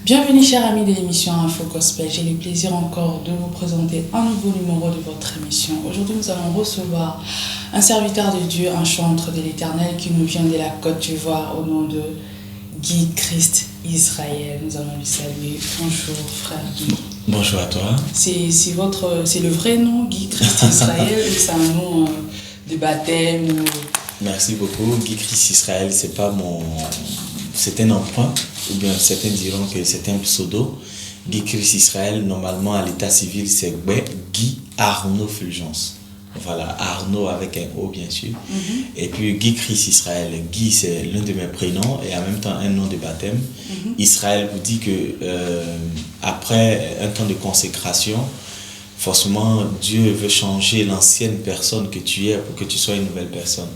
Bienvenue chers amis de l'émission Info Gospel, j'ai le plaisir encore de vous présenter un nouveau numéro de votre émission. Aujourd'hui nous allons recevoir un serviteur de Dieu, un chantre de l'Éternel qui nous vient de la Côte d'Ivoire au nom de Guy Christ Israël. Nous allons lui saluer. Bonjour frère Guy. Bonjour à toi. C'est le vrai nom Guy Christ Israël ou c'est un nom de baptême ou... Merci beaucoup. Guy Christ Israël, c'est un emprunt, ou bien certains diront que c'est un pseudo. Guy Christ Israël, normalement à l'état civil, c'est Guy Arnaud Fulgence. Voilà, Arnaud avec un O bien sûr. Et puis Guy Christ Israël. Guy, c'est l'un de mes prénoms et en même temps un nom de baptême. Israël vous dit que après un temps de consécration, forcément, Dieu veut changer l'ancienne personne que tu es pour que tu sois une nouvelle personne.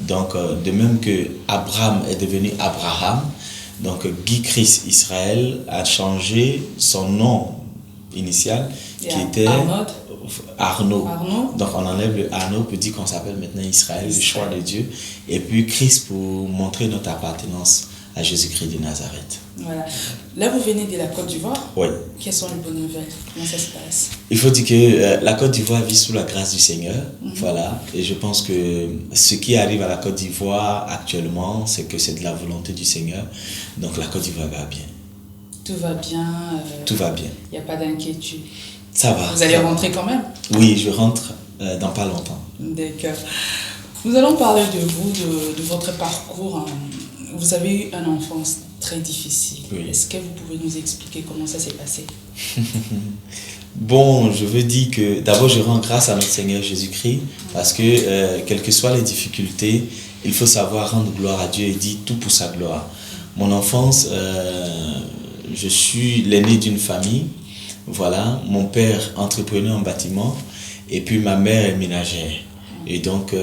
Donc, de même que Abraham est devenu Abraham, donc Guy Christ Israël a changé son nom initial qui était Arnaud. Donc, on enlève le Arnaud pour dire qu'on s'appelle maintenant Israël, le choix de Dieu. Et puis Christ pour montrer notre appartenance à Jésus-Christ de Nazareth. Voilà. Là, vous venez de la Côte d'Ivoire. Oui. Quelles sont les bonnes nouvelles? Comment ça se passe? Il faut dire que la Côte d'Ivoire vit sous la grâce du Seigneur. Voilà. Et je pense que ce qui arrive à la Côte d'Ivoire actuellement, c'est que c'est de la volonté du Seigneur. Donc la Côte d'Ivoire va bien. Tout va bien. Tout va bien. Il n'y a pas d'inquiétude. Ça va. Vous allez rentrer quand même? Oui, je rentre dans pas longtemps. D'accord. Nous allons parler de vous, de votre parcours. Vous avez eu une enfance très difficile. Oui. Est-ce que vous pouvez nous expliquer comment ça s'est passé? Bon, je veux dire que d'abord je rends grâce à notre Seigneur Jésus-Christ parce que quelles que soient les difficultés, il faut savoir rendre gloire à Dieu et dire tout pour sa gloire. Mon enfance, je suis l'aîné d'une famille. Voilà, mon père entrepreneur en bâtiment et puis ma mère est ménagère. Et donc,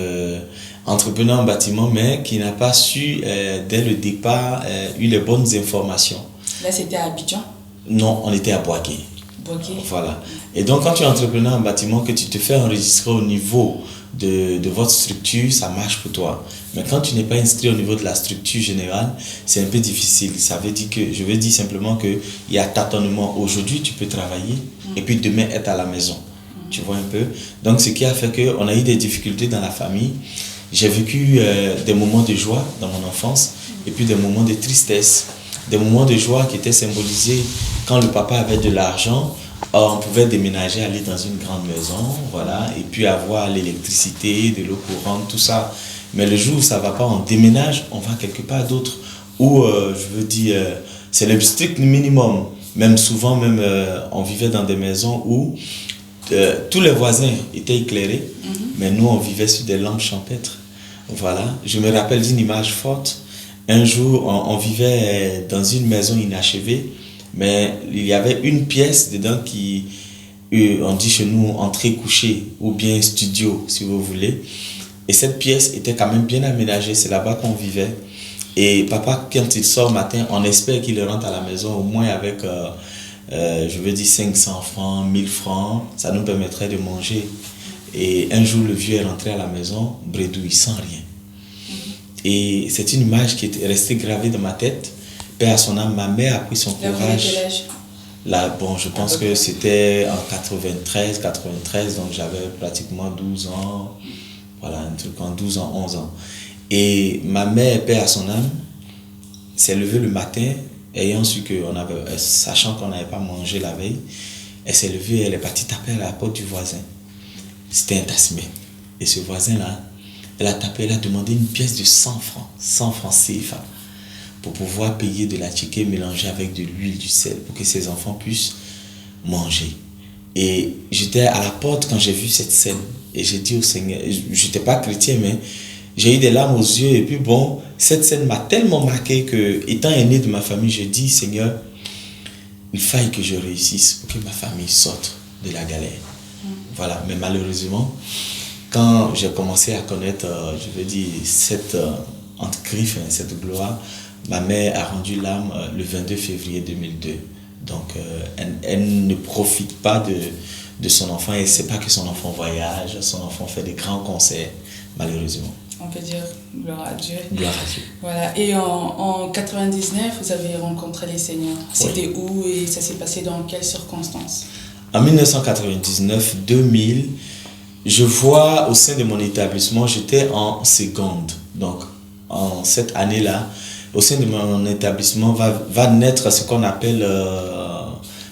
entrepreneur en bâtiment, mais qui n'a pas su, dès le départ, eu les bonnes informations. Là, c'était à Abidjan? Non, on était à Boaké. Boaké. Voilà. Et donc, quand tu es entrepreneur en bâtiment, que tu te fais enregistrer au niveau de votre structure, ça marche pour toi. Mais quand tu n'es pas inscrit au niveau de la structure générale, c'est un peu difficile. Ça veut dire que, je veux dire simplement qu'il y a tâtonnement. Aujourd'hui, tu peux travailler et puis demain être à la maison. Tu vois un peu. Donc, ce qui a fait qu'on a eu des difficultés dans la famille. J'ai vécu des moments de joie dans mon enfance et puis des moments de tristesse. Des moments de joie qui étaient symbolisés quand le papa avait de l'argent. On pouvait déménager, aller dans une grande maison, voilà, et puis avoir l'électricité, de l'eau courante, tout ça. Mais le jour où ça ne va pas, on déménage, on va quelque part d'autre. Où, je veux dire, c'est le strict minimum. Même souvent, on vivait dans des maisons où tous les voisins étaient éclairés, mais nous, on vivait sur des lampes champêtres. Voilà. Je me rappelle d'une image forte. Un jour, on vivait dans une maison inachevée, mais il y avait une pièce dedans qui, on dit chez nous, entrée couchée, ou bien studio, si vous voulez. Et cette pièce était quand même bien aménagée, c'est là-bas qu'on vivait. Et papa, quand il sort matin, on espère qu'il rentre à la maison au moins avec, je veux dire, 500 francs, 1000 francs, ça nous permettrait de manger. Et un jour, le vieux est rentré à la maison, bredouille, sans rien. Et c'est une image qui est restée gravée dans ma tête. Père à son âme, ma mère a pris son courage. Là, bon, je pense que c'était en 93, donc j'avais pratiquement 12 ans. Voilà, un truc en 12 ans, 11 ans. Et ma mère, Père à son âme, s'est levée le matin, ayant su sachant qu'on n'avait pas mangé la veille, elle s'est levée, elle est partie taper à la porte du voisin. C'était un tassimé. Et ce voisin-là, elle a tapé, elle a demandé une pièce de 100 francs CFA, pour pouvoir payer de la ticket mélangée avec de l'huile, du sel, pour que ses enfants puissent manger. Et j'étais à la porte quand j'ai vu cette scène. Et j'ai dit au Seigneur, je n'étais pas chrétien, mais j'ai eu des larmes aux yeux. Et puis bon, cette scène m'a tellement marqué que, étant aîné de ma famille, je dis, Seigneur, il faille que je réussisse pour que ma famille sorte de la galère. Voilà, mais malheureusement, quand j'ai commencé à connaître, je veux dire, cette entre griffes, cette gloire, ma mère a rendu l'âme le 22 février 2002. Donc, elle ne profite pas de son enfant. Elle ne sait pas que son enfant voyage, son enfant fait des grands concerts, malheureusement. on peut dire gloire à Dieu. Gloire à Dieu. Voilà. Et en 99, vous avez rencontré les Seigneurs. C'était où et ça s'est passé dans quelles circonstances? En 1999, 2000, je vois au sein de mon établissement, j'étais en seconde. Donc, en cette année-là, au sein de mon établissement va naître ce qu'on appelle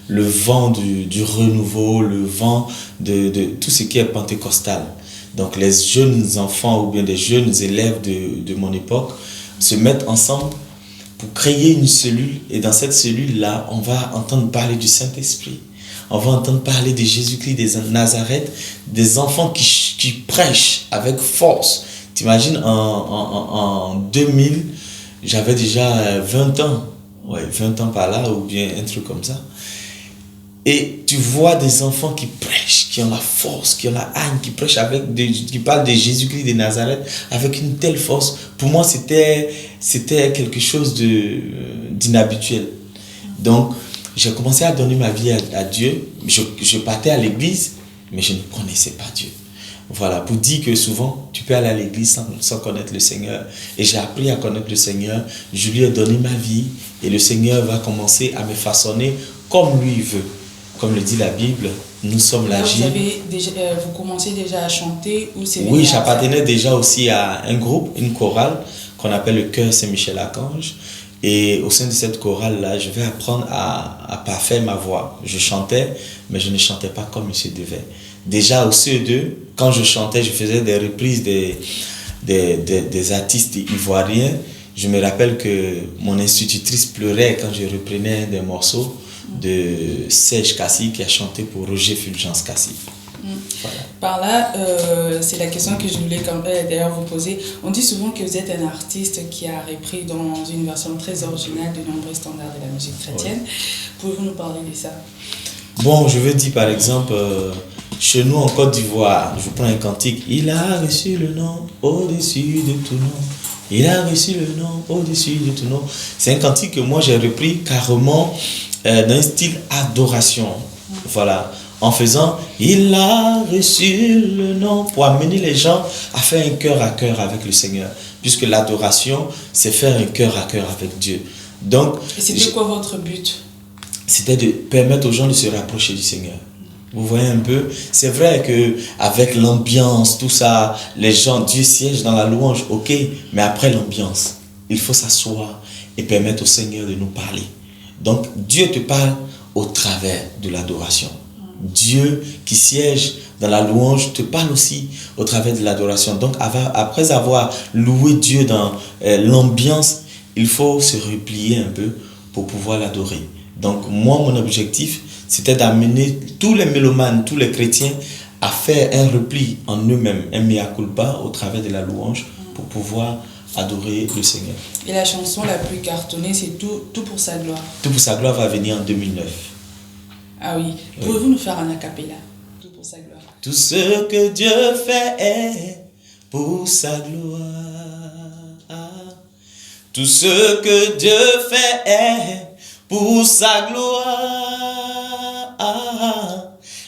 le vent du renouveau, le vent de tout ce qui est pentecostal. Donc les jeunes enfants ou bien des jeunes élèves de mon époque se mettent ensemble pour créer une cellule. Et dans cette cellule-là, on va entendre parler du Saint-Esprit. On va entendre parler de Jésus-Christ des Nazareth, des enfants qui prêchent avec force. T'imagines, en 2000, j'avais déjà 20 ans. Ouais, 20 ans par là, ou bien un truc comme ça. Et tu vois des enfants qui prêchent, qui ont la force, qui ont la haine, qui prêchent qui parlent de Jésus-Christ de Nazareth avec une telle force. Pour moi, c'était quelque chose d'inhabituel. Donc, j'ai commencé à donner ma vie à Dieu. Je partais à l'église, mais je ne connaissais pas Dieu. Voilà, pour dire que souvent, tu peux aller à l'église sans connaître le Seigneur. Et j'ai appris à connaître le Seigneur. Je lui ai donné ma vie et le Seigneur va commencer à me façonner comme lui veut. Comme le dit la Bible, nous sommes l'agir. Vous commencez déjà à chanter ou c'est Oui, j'appartenais déjà aussi à un groupe, une chorale qu'on appelle le Chœur Saint-Michel-Archange. Et au sein de cette chorale-là, je vais apprendre à parfaire ma voix. Je chantais, mais je ne chantais pas comme il se devait. Déjà au CE2, quand je chantais, je faisais des reprises des artistes ivoiriens. Je me rappelle que mon institutrice pleurait quand je reprenais des morceaux de Serge Cassie qui a chanté pour Roger Fulgence Cassie. Voilà. Par là, c'est la question que je voulais d'ailleurs vous poser. On dit souvent que vous êtes un artiste qui a repris dans une version très originale de nombreux standards de la musique chrétienne. Pouvez-vous nous parler de ça? Bon, je veux dire par exemple, chez nous en Côte d'Ivoire, je prends un cantique. Il a reçu le nom au-dessus de tout nom. Il a reçu le nom au-dessus de tout nom. C'est un cantique que moi j'ai repris carrément dans un style adoration. Voilà. En faisant, il a reçu le nom pour amener les gens à faire un cœur à cœur avec le Seigneur. Puisque l'adoration, c'est faire un cœur à cœur avec Dieu. Donc, et c'était quoi votre but? C'était de permettre aux gens de se rapprocher du Seigneur. Vous voyez un peu, c'est vrai qu'avec l'ambiance, tout ça, les gens, Dieu siège dans la louange, ok, mais après l'ambiance, il faut s'asseoir et permettre au Seigneur de nous parler. Donc, Dieu te parle au travers de l'adoration. Dieu qui siège dans la louange te parle aussi au travers de l'adoration. Donc, après avoir loué Dieu dans l'ambiance, il faut se replier un peu pour pouvoir l'adorer. Donc, moi, mon objectif, c'était d'amener tous les mélomanes, tous les chrétiens à faire un repli en eux-mêmes, un mea culpa au travers de la louange pour pouvoir adorer le Seigneur. Et la chanson la plus cartonnée, c'est Tout pour sa gloire. Tout pour sa gloire va venir en 2009. Ah oui. Pouvez-vous nous faire un a cappella? Tout pour sa gloire. Tout ce que Dieu fait est pour sa gloire. Tout ce que Dieu fait est pour sa gloire.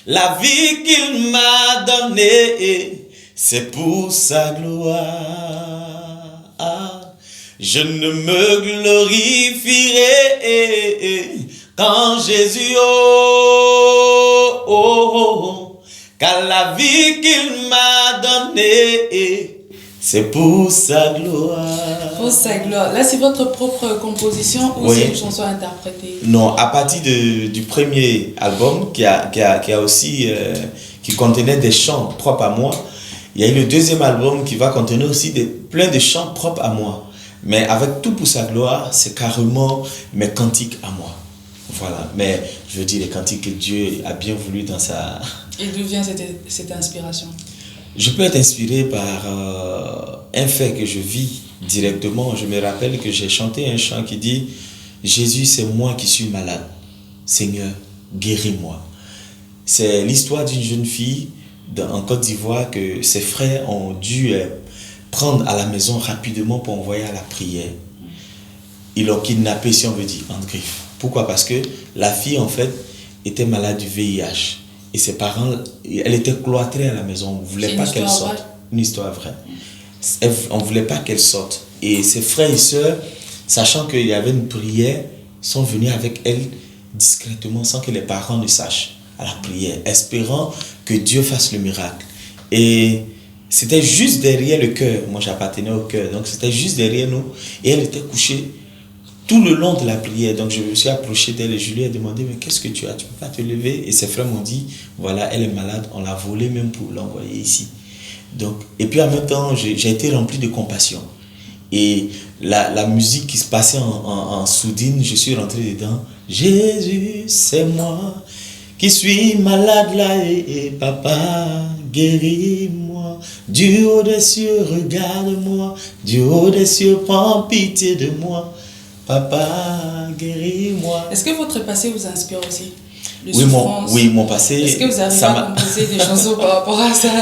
La vie qu'il m'a donnée, c'est pour sa gloire. Je ne me glorifierai qu'en Jésus, car la vie qu'il m'a donnée, c'est pour sa gloire. Pour sa gloire. Là, c'est votre propre composition ou c'est une chanson interprétée? Non, à partir du premier album qui contenait des chants propres à moi, il y a eu le deuxième album qui va contenir aussi plein de chants propres à moi. Mais avec Tout pour sa gloire, c'est carrément mes cantiques à moi. Voilà. Mais je veux dire, les cantiques que Dieu a bien voulu dans sa... Et d'où vient cette inspiration? Je peux être inspiré par un fait que je vis directement. Je me rappelle que j'ai chanté un chant qui dit « Jésus, c'est moi qui suis malade. Seigneur, guéris-moi. » C'est l'histoire d'une jeune fille en Côte d'Ivoire que ses frères ont dû prendre à la maison rapidement pour envoyer à la prière. Ils l'ont kidnappée, si on veut dire, en griffe. Pourquoi? Parce que la fille, en fait, était malade du VIH. Et ses parents, elle était cloîtrée à la maison. On ne voulait pas qu'elle sorte. Une histoire vraie. on ne voulait pas qu'elle sorte. Et ses frères et sœurs, sachant qu'il y avait une prière, sont venus avec elle discrètement sans que les parents ne sachent à la prière, espérant que Dieu fasse le miracle. Et c'était juste derrière le chœur. Moi, j'appartenais au chœur. Donc, c'était juste derrière nous. Et elle était couchée tout le long de la prière. Donc, je me suis approché d'elle et je lui ai demandé, mais qu'est-ce que tu as? Tu ne peux pas te lever? Et ses frères m'ont dit, voilà, elle est malade. On l'a volée même pour l'envoyer ici. Donc, et puis en même temps, j'ai été rempli de compassion. Et la musique qui se passait en sourdine, je suis rentré dedans. Jésus, c'est moi qui suis malade là et papa, guéris-moi. Du haut des cieux, regarde-moi. Du haut des cieux, prends pitié de moi. Papa, guéris-moi. Est-ce que votre passé vous inspire aussi? Oui, mon passé. Est-ce que vous arrivez à composer des chansons par rapport à ça?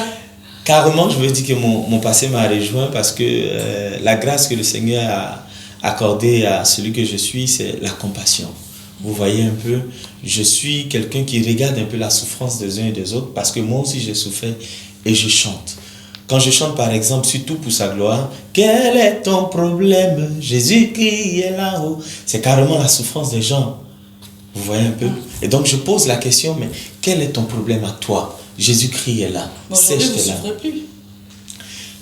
Carrément, je veux dire que mon passé m'a rejoint parce que la grâce que le Seigneur a accordée à celui que je suis, c'est la compassion. Vous voyez un peu, je suis quelqu'un qui regarde un peu la souffrance des uns et des autres parce que moi aussi j'ai souffert et je chante. Quand je chante par exemple, surtout pour sa gloire, quel est ton problème? Jésus-Christ est là-haut. C'est carrément la souffrance des gens. Vous voyez un peu? Et donc je pose la question, mais quel est ton problème à toi? Jésus-Christ est là. Bon, aujourd'hui, vous ne souffrez plus.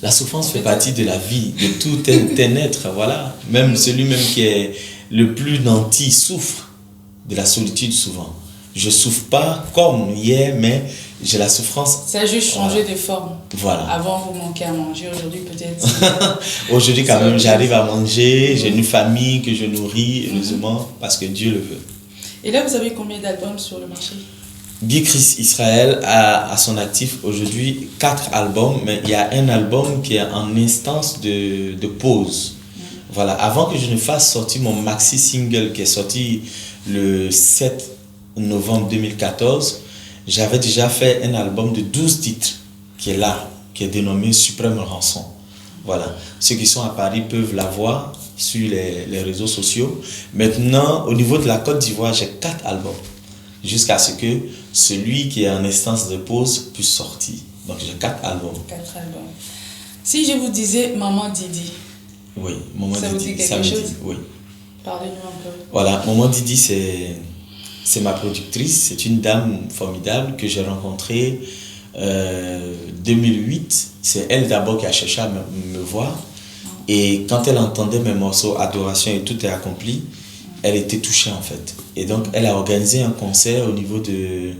La souffrance fait partie de la vie, de tout un être. Voilà. Même celui-même qui est le plus nanti souffre de la solitude souvent. Je ne souffre pas comme hier, mais j'ai la souffrance. Ça a juste changé de forme. Voilà. Avant, vous manquiez à manger. Aujourd'hui, peut-être. Aujourd'hui, quand même, j'arrive à manger. J'ai une famille que je nourris, heureusement, parce que Dieu le veut. Et là, vous avez combien d'albums sur le marché? Guy Chris Israël a à son actif aujourd'hui 4 albums, mais il y a un album qui est en instance de pause. Voilà, avant que je ne fasse sortir mon maxi single qui est sorti le 7 novembre 2014, j'avais déjà fait un album de 12 titres qui est là, qui est dénommé Suprême Rançon. Voilà, ceux qui sont à Paris peuvent la voir sur les réseaux sociaux. Maintenant, au niveau de la Côte d'Ivoire, j'ai 4 albums. Jusqu'à ce que celui qui est en instance de pause puisse sortir. Donc j'ai 4 albums. 4 albums. Si je vous disais Maman Didi. Oui, Maman Didi. Ça vous dit quelque chose? Oui. Parlez-nous un peu. Voilà, Maman Didi, c'est ma productrice. C'est une dame formidable que j'ai rencontrée en 2008. C'est elle d'abord qui a cherché à me voir. Et quand elle entendait mes morceaux Adoration et Tout est accompli, elle était touchée en fait. Et donc elle a organisé un concert au niveau de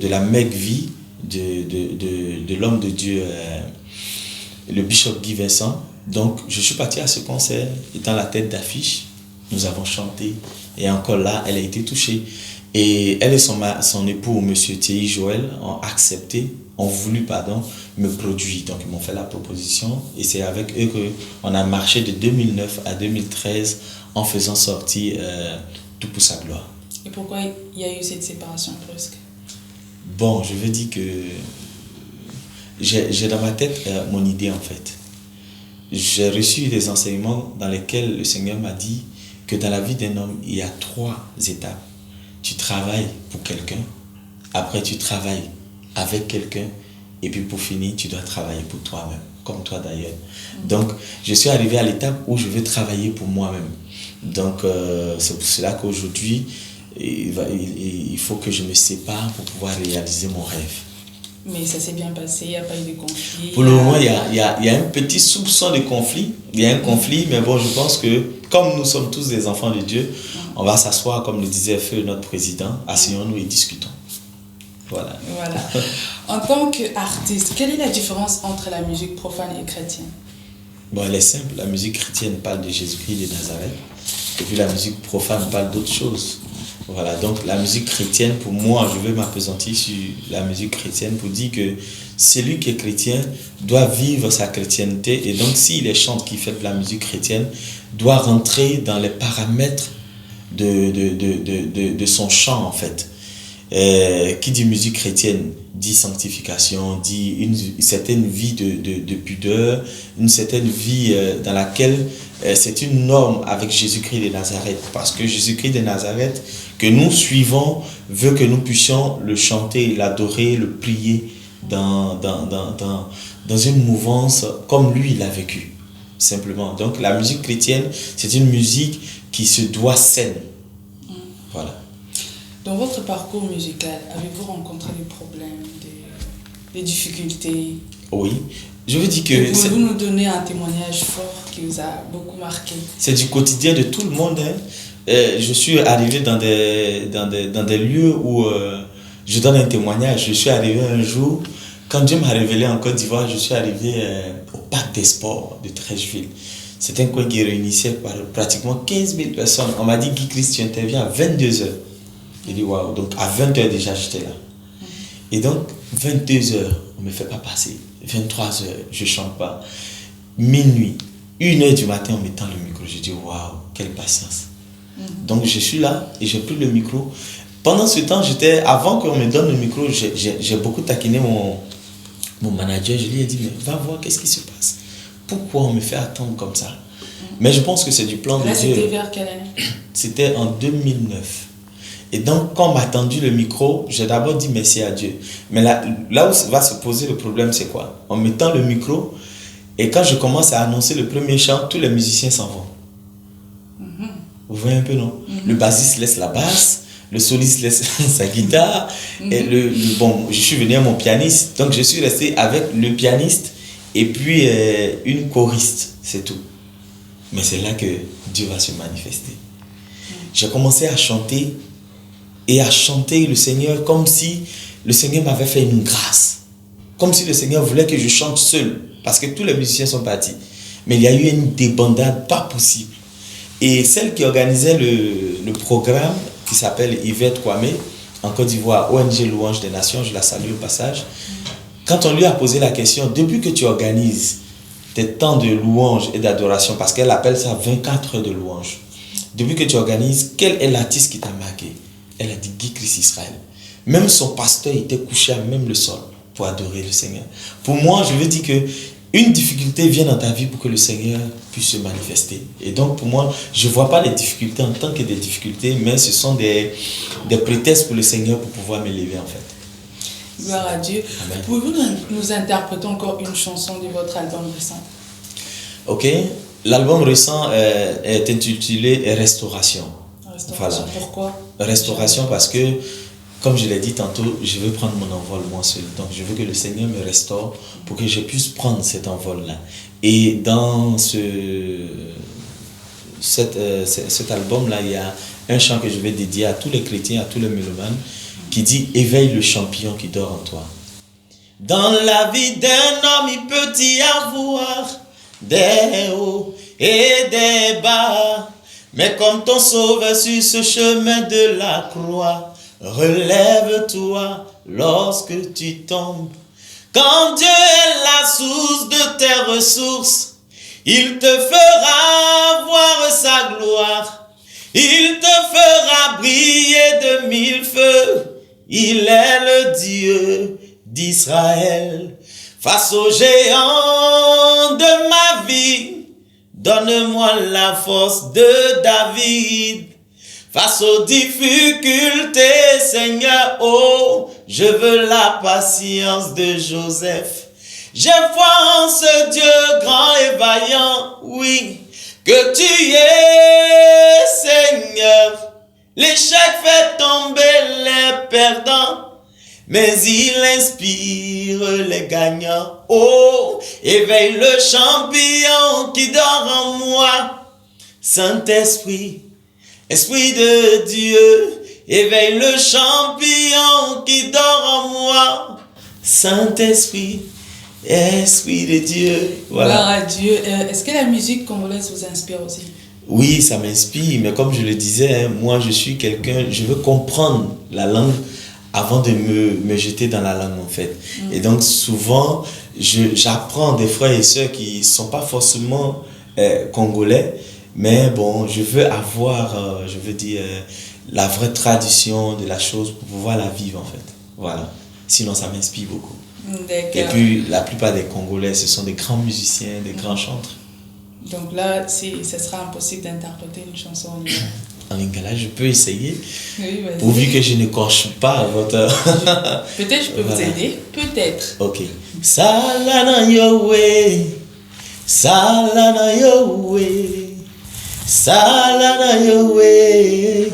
la Meg-Vie de l'homme de Dieu, le bishop Guy Vincent. Donc je suis parti à ce concert, étant la tête d'affiche. Nous avons chanté et encore là, elle a été touchée. Et elle et son époux, monsieur Thierry Joël, ont voulu me produire. Donc ils m'ont fait la proposition et c'est avec eux qu'on a marché de 2009 à 2013 en faisant sortir Tout pour sa gloire. Et pourquoi il y a eu cette séparation brusque? Bon, je veux dire que j'ai dans ma tête mon idée en fait. J'ai reçu des enseignements dans lesquels le Seigneur m'a dit que dans la vie d'un homme, il y a 3 étapes. Tu travailles pour quelqu'un, après tu travailles avec quelqu'un, et puis pour finir, tu dois travailler pour toi-même, comme toi d'ailleurs. Donc, je suis arrivé à l'étape où je veux travailler pour moi-même. Donc, c'est pour cela qu'aujourd'hui, il faut que je me sépare pour pouvoir réaliser mon rêve. Mais ça s'est bien passé, il n'y a pas eu de conflit? Pour le moment, il y a un petit soupçon de conflit. Il y a un conflit, mais bon, je pense que comme nous sommes tous des enfants de Dieu, on va s'asseoir, comme le disait Feu, notre président, asseyons-nous et discutons. Voilà. En tant qu'artiste, quelle est la différence entre la musique profane et chrétienne? Bon, elle est simple. La musique chrétienne parle de Jésus-Christ de Nazareth. Et puis la musique profane parle d'autres choses. Voilà, donc la musique chrétienne, pour moi, je vais m'appesantir sur la musique chrétienne pour dire que celui qui est chrétien doit vivre sa chrétienté. Et donc, s'il est chante qui fait de la musique chrétienne, doit rentrer dans les paramètres de son chant, en fait. Qui dit musique chrétienne dit sanctification, dit une certaine vie de pudeur, une certaine vie dans laquelle c'est une norme avec Jésus-Christ de Nazareth. Parce que Jésus-Christ de Nazareth, que nous suivons, veut que nous puissions le chanter, l'adorer, le prier dans une mouvance comme lui, il a vécu, simplement. Donc la musique chrétienne, c'est une musique qui se doit saine. Voilà. Dans votre parcours musical, avez-vous rencontré des problèmes, des difficultés? Oui. Je veux dire que... Pouvez-vous nous donner un témoignage fort qui vous a beaucoup marqué? C'est du quotidien de tout le monde. Hein. Je suis arrivé dans des lieux où je donne un témoignage. Je suis arrivé un jour, quand Dieu m'a révélé en Côte d'Ivoire, je suis arrivé au parc des sports de Trècheville. C'est un coin qui réunissait pratiquement 15 000 personnes. On m'a dit, Guy Christ, tu interviens à 22h. J'ai dit, waouh, donc à 20h déjà, j'étais là. Et donc, 22h, on ne me fait pas passer. 23h, je ne chante pas. Minuit, 1h du matin, on me tend le micro. Je dis, waouh, quelle patience. Donc, je suis là et j'ai pris le micro. Pendant ce temps, avant qu'on me donne le micro, j'ai beaucoup taquiné mon manager. Je lui ai dit, mais va voir, qu'est-ce qui se passe? Pourquoi on me fait attendre comme ça? Mais je pense que c'est du plan de Dieu. C'était vers quelle année? C'était en 2009. Et donc, quand on m'a tendu le micro, j'ai d'abord dit merci à Dieu. Mais là où va se poser le problème, c'est quoi? On me tend le micro et quand je commence à annoncer le premier chant, tous les musiciens s'en vont. Vous voyez un peu, non? Le bassiste laisse la basse, le soliste laisse sa guitare. Et bon, je suis venu à mon pianiste, donc je suis resté avec le pianiste et puis une choriste, c'est tout. Mais c'est là que Dieu va se manifester. J'ai commencé à chanter et à chanter le Seigneur comme si le Seigneur m'avait fait une grâce. Comme si le Seigneur voulait que je chante seul. Parce que tous les musiciens sont partis. Mais il y a eu une débandade pas possible. Et celle qui organisait le programme, qui s'appelle Yvette Kwame, en Côte d'Ivoire, ONG Louange des Nations, je la salue au passage. Quand on lui a posé la question, depuis que tu organises tes temps de louange et d'adoration, parce qu'elle appelle ça 24 heures de louange, depuis que tu organises, quel est l'artiste qui t'a marqué? Elle a dit Guy Christ Israël. Même son pasteur était couché à même le sol pour adorer le Seigneur. Pour moi, je veux dire que une difficulté vient dans ta vie pour que le Seigneur puisse se manifester. Et donc, pour moi, je ne vois pas les difficultés en tant que des difficultés, mais ce sont des prétextes pour le Seigneur pour pouvoir m'élever en fait. Gloire à Dieu. Amen. Pouvez-vous nous interpréter encore une chanson de votre album récent? Ok. L'album récent est intitulé Restauration. Restauration. Voilà. Pourquoi? Restauration parce que, comme je l'ai dit tantôt, je veux prendre mon envol moi seul. Donc je veux que le Seigneur me restaure pour que je puisse prendre cet envol-là. Et dans cet album-là, il y a un chant que je vais dédier à tous les chrétiens, à tous les mélomanes, qui dit « Éveille le champion qui dort en toi ». Dans la vie d'un homme, il peut y avoir des hauts et des bas. Mais comme ton sauveur sur ce chemin de la croix, relève-toi lorsque tu tombes. Quand Dieu est la source de tes ressources, il te fera voir sa gloire. Il te fera briller de mille feux. Il est le Dieu d'Israël. Face aux géants de ma vie, donne-moi la force de David. Face aux difficultés, Seigneur, oh, je veux la patience de Joseph. J'ai foi en ce Dieu grand et vaillant, oui, que tu es, Seigneur. L'échec fait tomber les perdants, mais il inspire les gagnants. Oh, éveille le champion qui dort en moi. Saint-Esprit, Esprit de Dieu, éveille le champion qui dort en moi. Saint-Esprit, Esprit de Dieu. Voilà. Gloire à Dieu. Est-ce que la musique congolaise vous inspire aussi? Oui, ça m'inspire, mais comme je le disais, moi je suis quelqu'un, je veux comprendre la langue avant de me jeter dans la langue en fait. Et donc souvent, j'apprends des frères et sœurs qui ne sont pas forcément congolais, mais bon, je veux avoir, la vraie tradition de la chose pour pouvoir la vivre en fait. Voilà. Sinon, ça m'inspire beaucoup. Et puis, la plupart des Congolais, ce sont des grands musiciens, des grands chanteurs. Donc là, ce sera impossible d'interpréter une chanson en En lingala, je peux essayer. Oui, vas-y. Pourvu que je ne coche pas votre... Peut-être je peux vous aider. Peut-être. Ok. Salana yowe. Salana yowe. Salana yowe.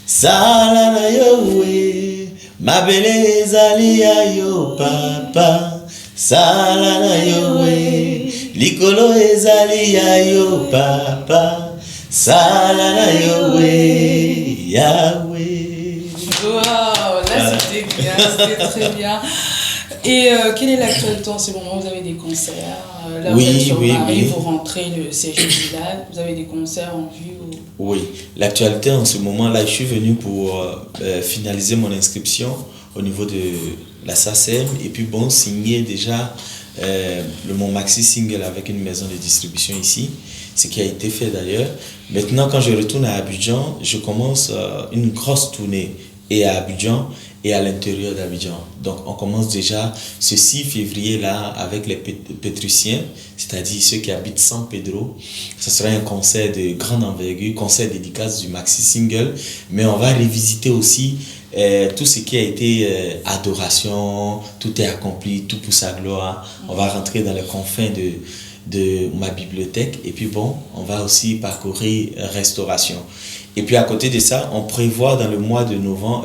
Salana yowe. Ma belle zalia yo papa. Salana yowe. Likolo ezalia yo papa. Salana yowe. Yahweh. Wow, là c'était bien, c'était très bien. Et quelle est l'actualité en ce moment? Vous avez des concerts? Là, vous êtes sur Paris, vous rentrez, c'est jeudi là. Vous avez des concerts en vue ou... Oui, l'actualité en ce moment-là, je suis venu pour finaliser mon inscription au niveau de la SACEM et puis bon, signer déjà mon maxi single avec une maison de distribution ici, ce qui a été fait d'ailleurs. Maintenant, quand je retourne à Abidjan, je commence une grosse tournée et à Abidjan et à l'intérieur d'Abidjan. Donc, on commence déjà ce 6 février-là avec les Pétrusiens, c'est-à-dire ceux qui habitent San Pedro. Ce sera un concert de grande envergure, concert dédicace du maxi single, mais on va revisiter aussi tout ce qui a été adoration, tout est accompli, tout pour sa gloire. On va rentrer dans les confins de ma bibliothèque et puis bon, on va aussi parcourir restauration. Et puis à côté de ça, on prévoit dans le mois de novembre,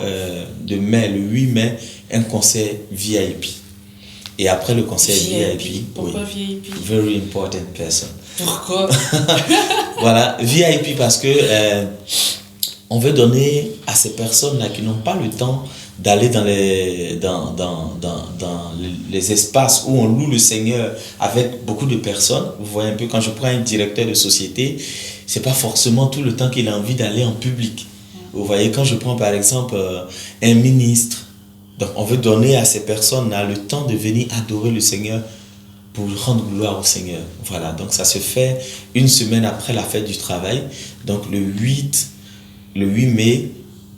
de mai, le 8 mai, un concert VIP. Et après le concert VIP, pourquoi oui, VIP? Very important person. Pourquoi? Voilà, VIP parce que on veut donner à ces personnes-là qui n'ont pas le temps d'aller dans les espaces où on loue le Seigneur avec beaucoup de personnes. Vous voyez un peu, quand je prends un directeur de société, c'est pas forcément tout le temps qu'il a envie d'aller en public. Vous voyez, quand je prends par exemple un ministre, donc on veut donner à ces personnes-là le temps de venir adorer le Seigneur pour rendre gloire au Seigneur. Voilà, donc ça se fait une semaine après la fête du travail. Donc le 8 mai,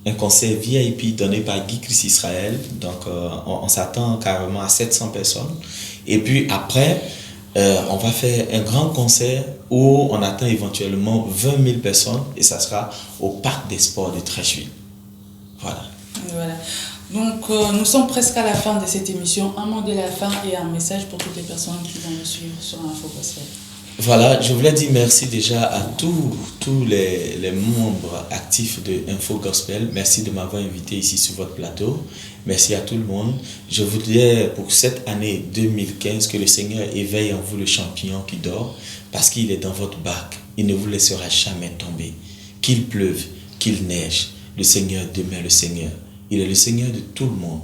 un concert VIP donné par Guy Christ Israël. Donc, on s'attend carrément à 700 personnes. Et puis après, on va faire un grand concert où on attend éventuellement 20 000 personnes et ça sera au Parc des Sports de Treichville. Voilà. Voilà. Donc, nous sommes presque à la fin de cette émission. Un mot de la fin et un message pour toutes les personnes qui vont nous suivre sur Info Gospel. Voilà, je voulais dire merci déjà à tous les membres actifs de Info Gospel. Merci de m'avoir invité ici sur votre plateau. Merci à tout le monde. Je voudrais pour cette année 2015 que le Seigneur éveille en vous le champion qui dort parce qu'il est dans votre barque. Il ne vous laissera jamais tomber. Qu'il pleuve, qu'il neige, le Seigneur demeure le Seigneur. Il est le Seigneur de tout le monde.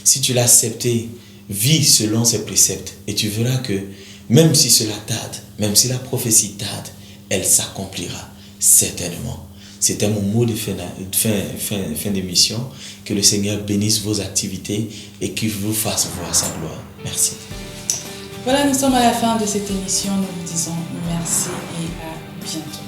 Si tu l'as accepté, vis selon ses préceptes et tu verras que même si cela tarde, même si la prophétie tarde, elle s'accomplira certainement. C'était mon mot de fin d'émission. Que le Seigneur bénisse vos activités et qu'il vous fasse voir sa gloire. Merci. Voilà, nous sommes à la fin de cette émission. Nous vous disons merci et à bientôt.